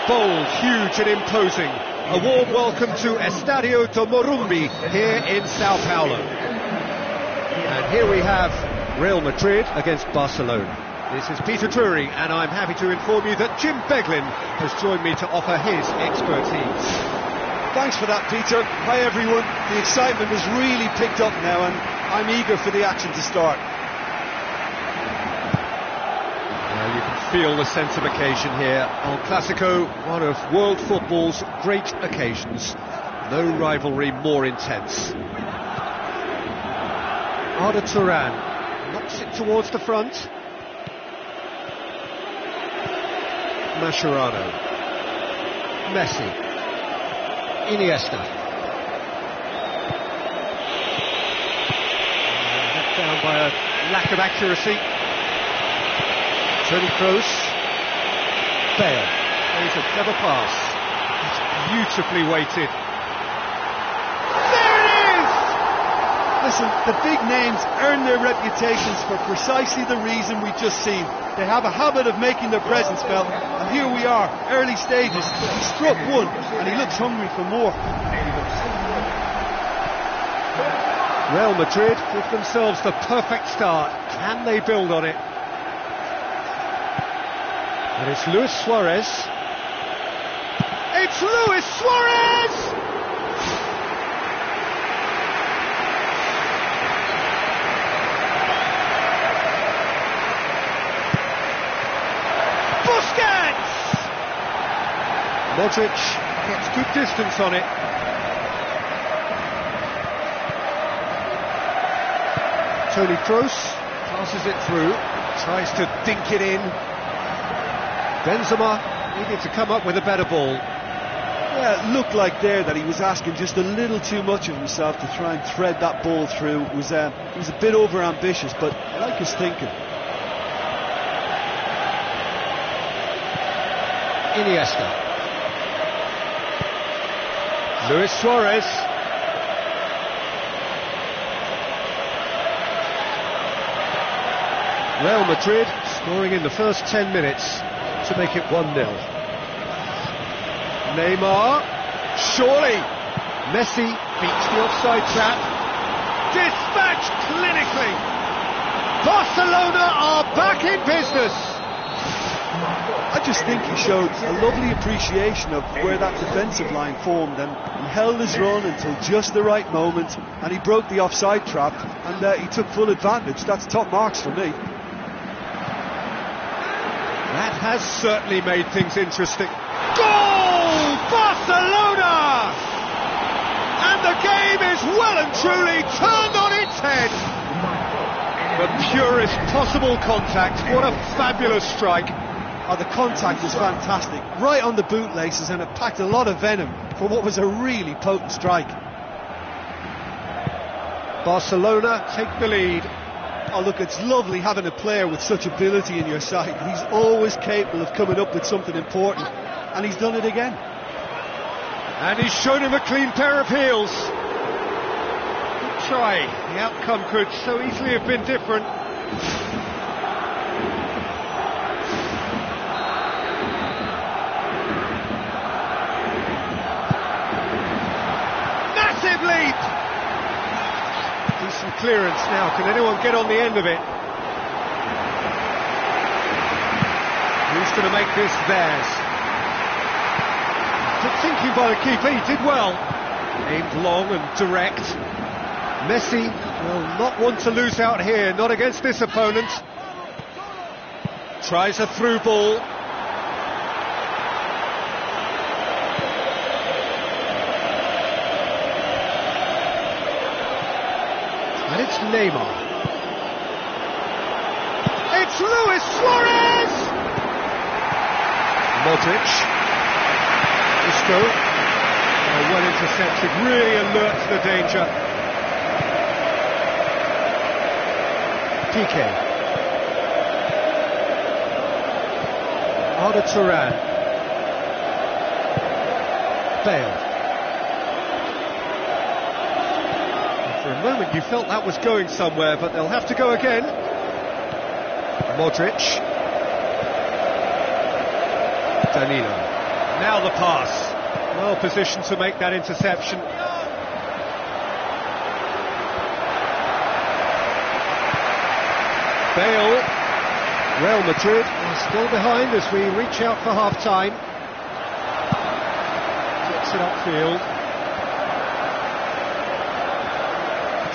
Bold, huge and imposing. A warm welcome to Estadio do Morumbi here in Sao Paulo. And here we have Real Madrid against Barcelona. This is Peter Drury, and I'm happy to inform you that Jim Beglin has joined me to offer his expertise. Thanks for that, Peter. Hi everyone. The excitement has really picked up now and I'm eager for the action to start. Well, you can feel the sense of occasion here. El Clasico, one of world football's great occasions. No rivalry more intense. Arda Turan knocks it towards the front. Mascherano. Messi. Iniesta. Let down by a lack of accuracy. Toni Kroos. Bale. Plays a clever pass. It's beautifully weighted. There it is! Listen, the big names earn their reputations for precisely the reason we've just seen. They have a habit of making their presence felt, and here we are, early stages. He struck one, and he looks hungry for more. Real Madrid give themselves the perfect start. Can they build on it? And it's Luis Suarez. It's Luis Suarez! Busquets! Modric gets good distance on it. Toni Kroos passes it through, tries to dink it in. Benzema needed to come up with a better ball. Yeah, it looked like there that he was asking just a little too much of himself to try and thread that ball through. He was a bit over-ambitious, but I like his thinking. Iniesta. Luis Suarez. Real Madrid scoring in the first 10 minutes to make it 1-0. Neymar, surely. Messi beats the offside trap. Dispatched clinically. Barcelona are back in business. I just think he showed a lovely appreciation of where that defensive line formed, and he held his run until just the right moment, and he broke the offside trap, and he took full advantage. That's top marks for me. That has certainly made things interesting. Goal! Barcelona! And the game is well and truly turned on its head. The purest possible contact. What a fabulous strike. Oh, the contact was fantastic. Right on the bootlaces, and it packed a lot of venom for what was a really potent strike. Barcelona take the lead. Oh look, it's lovely having a player with such ability in your side. He's always capable of coming up with something important, and he's done it again. And he's shown him a clean pair of heels. Good try. The outcome could so easily have been different. Massive leap! Decent clearance now. Can anyone get on the end of it? Who's going to make this theirs? Good thinking by the keeper, he did well. Aimed long and direct. Messi will not want to lose out here, not against this opponent. Tries a through ball. And it's Neymar. It's Luis Suarez! Modric. Isco. Well intercepted, really alert to the danger. Piqué. Arda Turan. Bale. For a moment you felt that was going somewhere, but they'll have to go again. Modric. Danilo. Now the pass. Well positioned to make that interception. Bale. Real Madrid are still behind as we reach out for half-time. Gets it upfield.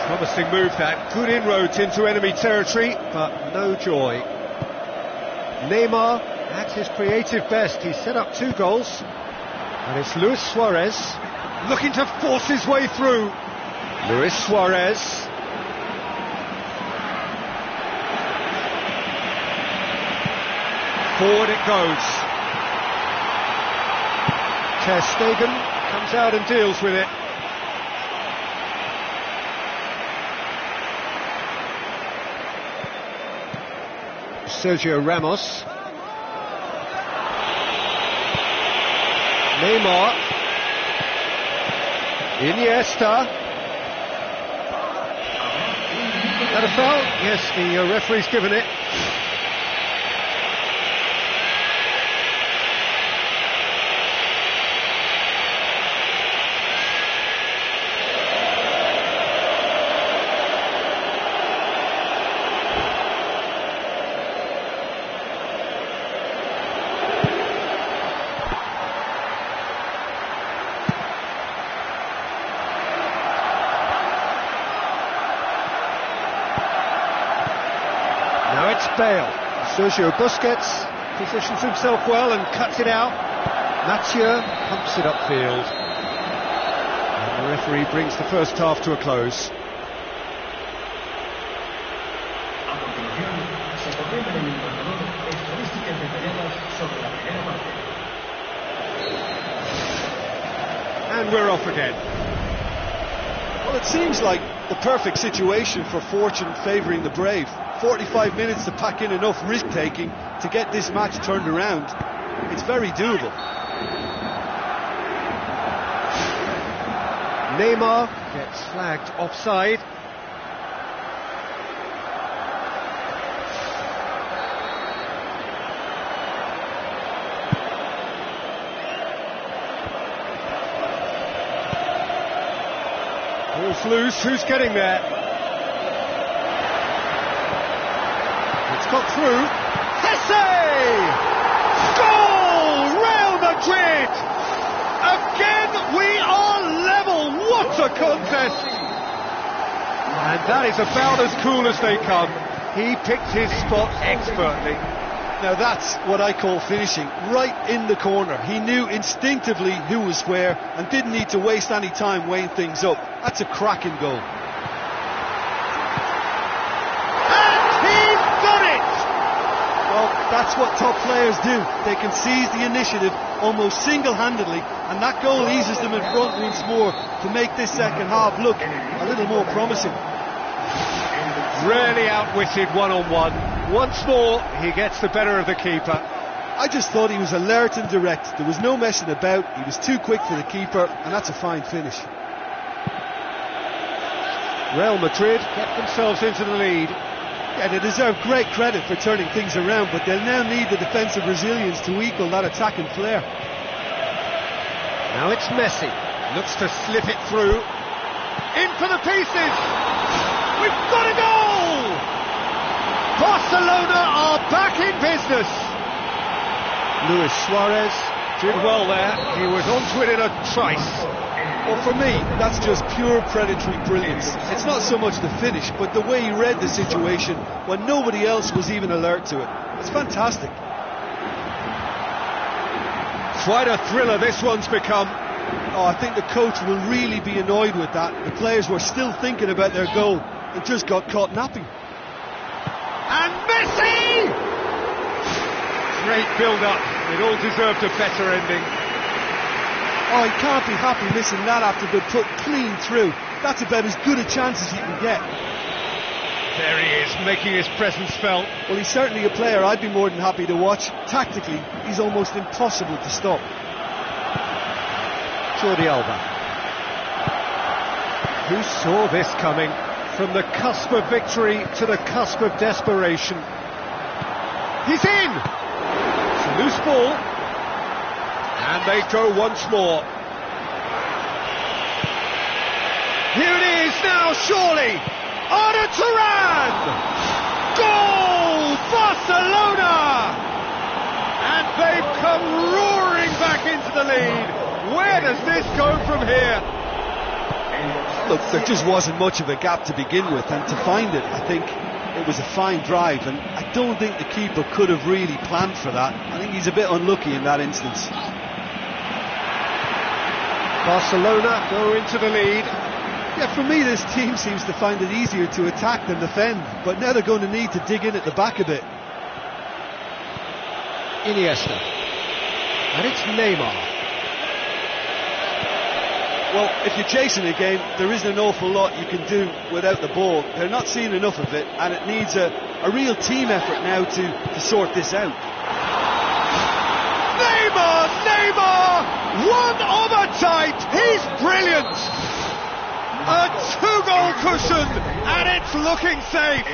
Promising move that. Good inroads into enemy territory, but no joy. Neymar at his creative best. He set up 2 goals. And it's Luis Suarez looking to force his way through. Luis Suarez. Forward it goes. Ter Stegen comes out and deals with it. Sergio Ramos. Neymar. Iniesta. Is that a foul? Yes, the referee's given it. Now it's Bale. Sergio Busquets positions himself well and cuts it out. Mathieu pumps it upfield. And the referee brings the first half to a close. And we're off again. Well, it seems like the perfect situation for fortune favouring the brave. 45 minutes to pack in enough risk-taking to get this match turned around. It's very doable. Neymar gets flagged offside. Ball's loose, who's getting there? It's got through. Messi! Goal! Real Madrid! Again we are level. What a contest! And that is about as cool as they come. He picked his spot expertly. Now that's what I call finishing, right in the corner. He knew instinctively who was where and didn't need to waste any time weighing things up. That's a cracking goal. That's what top players do. They can seize the initiative almost single-handedly, and that goal eases them in front once more to make this second half look a little more promising. Really outwitted one-on-one. Once more, he gets the better of the keeper. I just thought he was alert and direct. There was no messing about. He was too quick for the keeper, and that's a fine finish. Real Madrid get themselves into the lead. Yeah, they deserve great credit for turning things around, but they'll now need the defensive resilience to equal that attacking flair. Now it's Messi. Looks to slip it through. In for the pieces! We've got a goal! Barcelona are back in business! Luis Suarez did well there. He was onto it in a trice. Well, for me, that's just pure predatory brilliance. It's not so much the finish, but the way he read the situation when nobody else was even alert to it. It's fantastic. Quite a thriller this one's become. Oh, I think the coach will really be annoyed with that. The players were still thinking about their goal and just got caught napping. And Messi! Great build-up. It all deserved a better ending. Oh, he can't be happy missing that after being put clean through. That's about as good a chance as he can get. There he is, making his presence felt. Well, he's certainly a player I'd be more than happy to watch. Tactically, he's almost impossible to stop. Jordi Alba. Who saw this coming? From the cusp of victory to the cusp of desperation. He's in! It's a loose ball. And they go once more. Here it is now, surely. Arda Turan! Goal! Barcelona! And they've come roaring back into the lead. Where does this go from here? Look, there just wasn't much of a gap to begin with, and to find it, I think it was a fine drive, and I don't think the keeper could have really planned for that. I think he's a bit unlucky in that instance. Barcelona go into the lead. Yeah, for me this team seems to find it easier to attack than defend, but now they're going to need to dig in at the back a bit. Iniesta. And it's Neymar. Well, if you're chasing a game, there isn't an awful lot you can do without the ball. They're not seeing enough of it, and it needs a real team effort now to sort this out. Neymar! One of a type! He's brilliant! A two-goal cushion, and it's looking safe.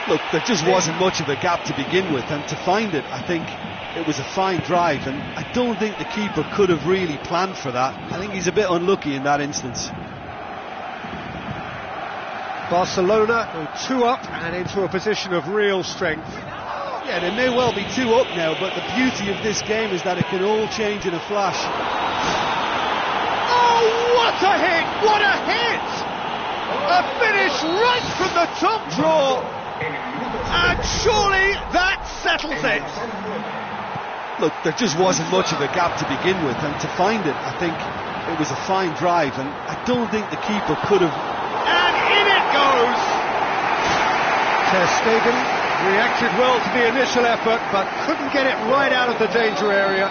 Look, there just wasn't much of a gap to begin with, and to find it, I think it was a fine drive, and I don't think the keeper could have really planned for that. I think he's a bit unlucky in that instance. Barcelona go 2 up and into a position of real strength. Yeah, they may well be 2 up now, but the beauty of this game is that it can all change in a flash. Oh, what a hit! What a hit! A finish right from the top draw, and surely that settles it. Look, there just wasn't much of a gap to begin with, and to find it, I think it was a fine drive, and I don't think the keeper could have... And in it goes! Ter Stegen reacted well to the initial effort, but couldn't get it right out of the danger area.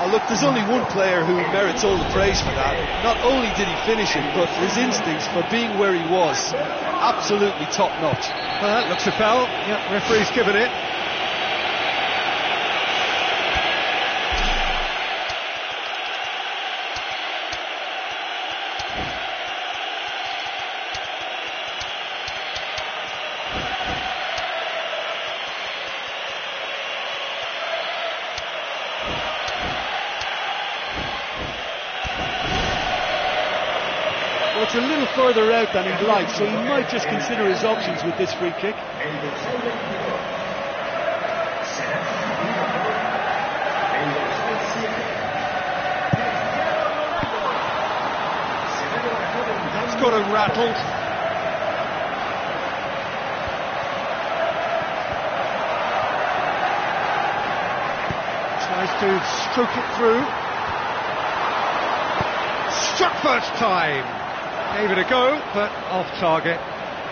Oh, look, there's only one player who merits all the praise for that. Not only did he finish it, but his instincts for being where he was, absolutely top-notch. Well, that looks a foul. Yep, referee's given it. Well, it's a little further out than he'd like, so he might just consider his options with this free kick. That's got him rattled. Tries to stroke it through. Struck first time. Gave it a go, but off target.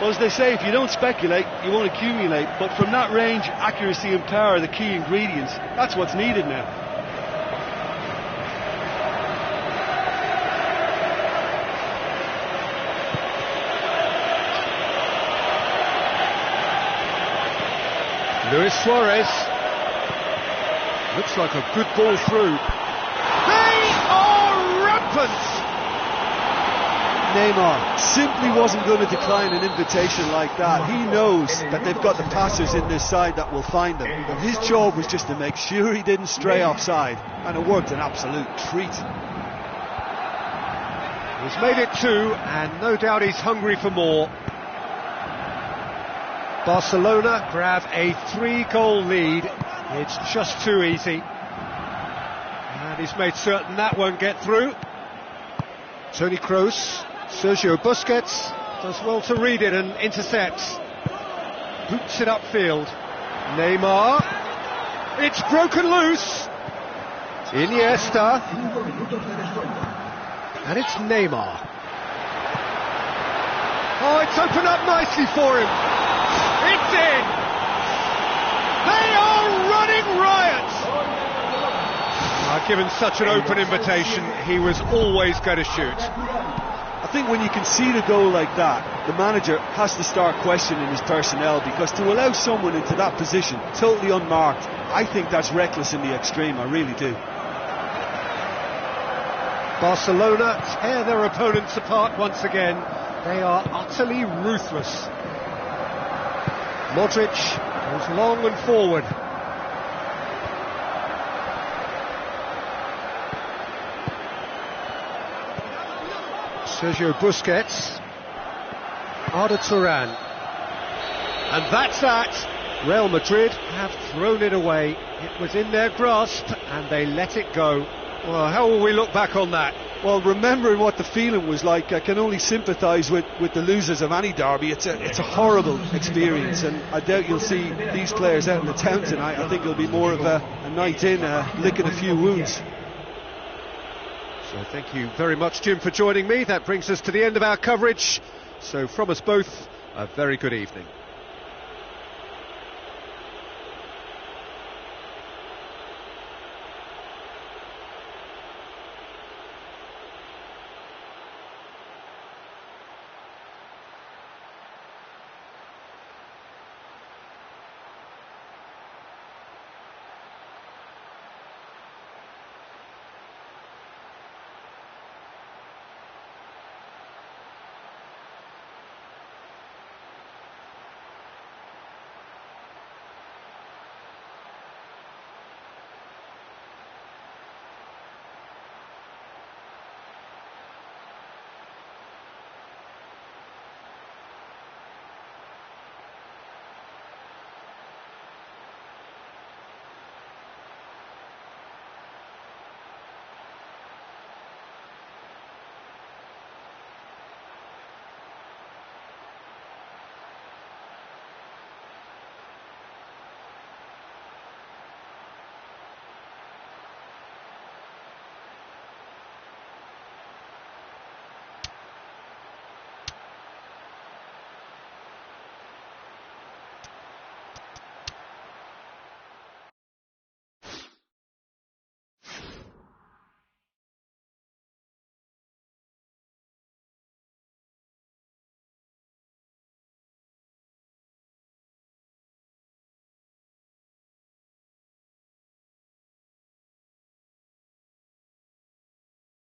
Well, as they say, if you don't speculate, you won't accumulate. But from that range, accuracy and power are the key ingredients. That's what's needed now. Luis Suarez. Looks like a good ball through. They are rampant! Neymar simply wasn't going to decline an invitation like that. He knows that they've got the passers in this side that will find him, and his job was just to make sure he didn't stray offside, and it worked an absolute treat. He's made it 2, and no doubt he's hungry for more. Barcelona grab a 3-goal lead. It's just too easy, and he's made certain that won't get through. Toni Kroos. Sergio Busquets does well to read it and intercepts. Boots it upfield. Neymar. It's broken loose. Iniesta. And it's Neymar. Oh, it's opened up nicely for him. It's in. They are running riot. Given such an open invitation, he was always going to shoot. I think when you concede a goal like that, the manager has to start questioning his personnel, because to allow someone into that position, totally unmarked, I think that's reckless in the extreme, I really do. Barcelona tear their opponents apart once again. They are utterly ruthless. Modric goes long and forward. Sergio Busquets, Arda Turan, and that's that. Real Madrid have thrown it away. It was in their grasp and they let it go. Well, how will we look back on that? Well, remembering what the feeling was like, I can only sympathise with the losers of any derby. It's a horrible experience, and I doubt you'll see these players out in the town tonight. I think it'll be more of a night in, licking a few wounds. So thank you very much, Jim, for joining me. That brings us to the end of our coverage. So from us both, a very good evening.